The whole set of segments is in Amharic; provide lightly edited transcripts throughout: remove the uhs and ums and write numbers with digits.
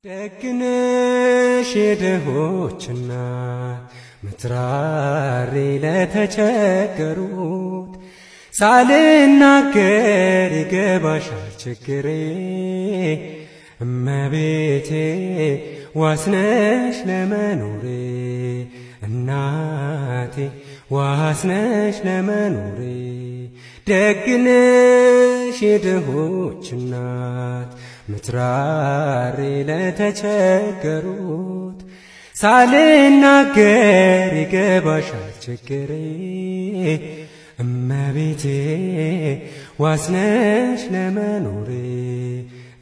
ደግነሽ የድሆች እናት ምትራሪ ለተቸገሩት ሳልናገር ይገባሻል ችግሬ እመቤቴ ዋስነሽ ለመኖሬ እናቴ ዋስነሽ ለመኖሬ ደግነሽ የድሆች እናት ምትራሪ ለተቸገሩት ሳልናገር ይገባሻል ችግሬ እመቤቴ ዋስነሽ ለመኖሬ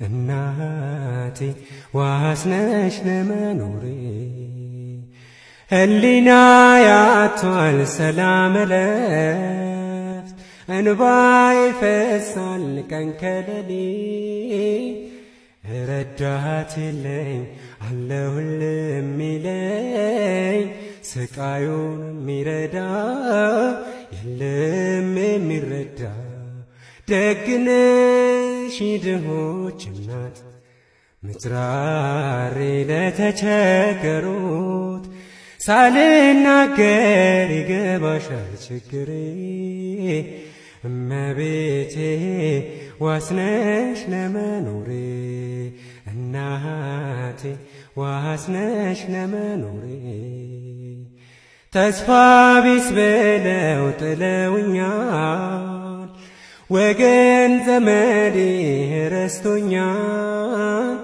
እናቴ ዋስነሽ ለመኖሬ ህሊና ያቷል ሰላም እረፍት እንባይ ፈሳል ቀን ከሌሊት ረዳት የለኝ አለሁልህ የሚለኝ ስቃዩን የሚረዳ የለም የሚረዳ ደግነሽ የድሆች እናት ምትራሪ ለተቸገሩት ሳልናገር ይገባሻል ችግሬ እመቤቴ ዋስነሽ ለመኖሬ እናቴ ዋስነሽ ለመኖሬ ተስፋ ቢስ ብለው ጥለውኛል ወገን ዘመዴ ረስቶኛል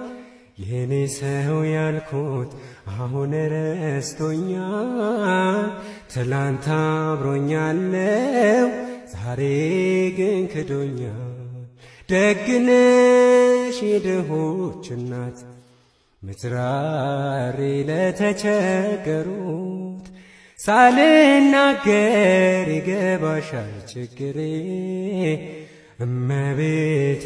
የኔ ሰው ያልኩት አሁን ረስቶኛል ትላንት አብሮኛለው ዛሬ ግን ክዶኛል ደግነሽ የድሆች እናት ምትራሪ ለተቸገሩት ሳልናገር ይገባሻል ችግሬ እመቤቴ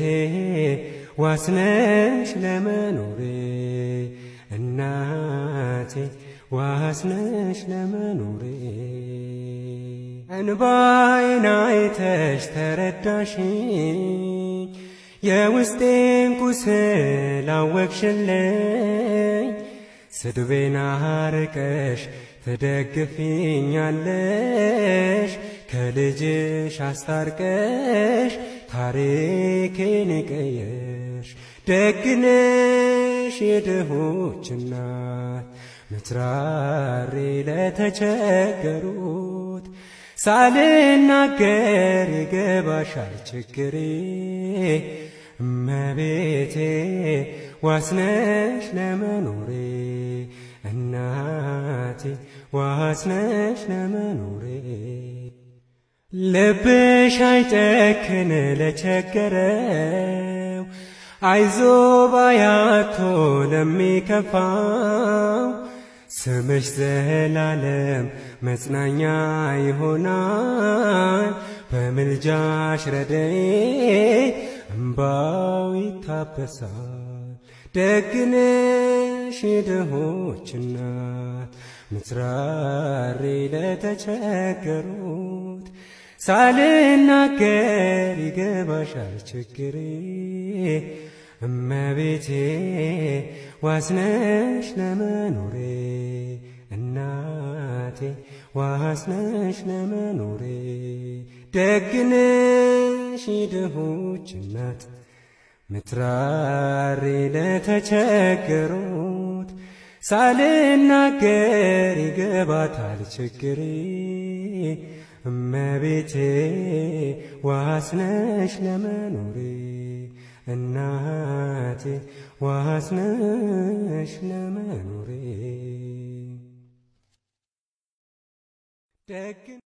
ዋስነሽ ለመኖሬ እናቴ ዋስነሽ ለመኖሬ እንባዬን አይተሽ ተረዳሽኝ የውስጤን ቁስል አወቅሽልኝ ስድቤን አርቀሽ ትደግፊኛለሽ ከልጅሽ አስታርቀሽ ታሪኬን ቀየርሽ ደግነሽ የድሆች እናት ምትራሪ ለተቸገሩት ሳልናገር ይገባሻል ችግሬ እመቤቴ ዋስነሽ ለመኖሬ እናቴ ዋስነሽ ለመኖሬ ልብሽ አይጨክን ለቸገረው አይዞ ባያቶ ለሚከፋው ስምሽ ዘላለም መጽናኛ ይሆናል በምልጃሽ ረድኤት እምባው ይታበሳል ደግነሽ የድሆች እናት ምትራሪ ለተቸገሩት ሳልናገር ይገባሻል ችግሬ እመቤቴ ዋስነሽ ለመኖሬ እናቴ ዋስነሽ ለመኖሬ ደግነሽ የድሆች እናት ምትራሪ ለተቸገሩት ሳልናገር ይገባታል ችግሬ እመቤቴ ዋስነሽ ለመኖሬ እናቴ ዋስነሽ ለመኖሬ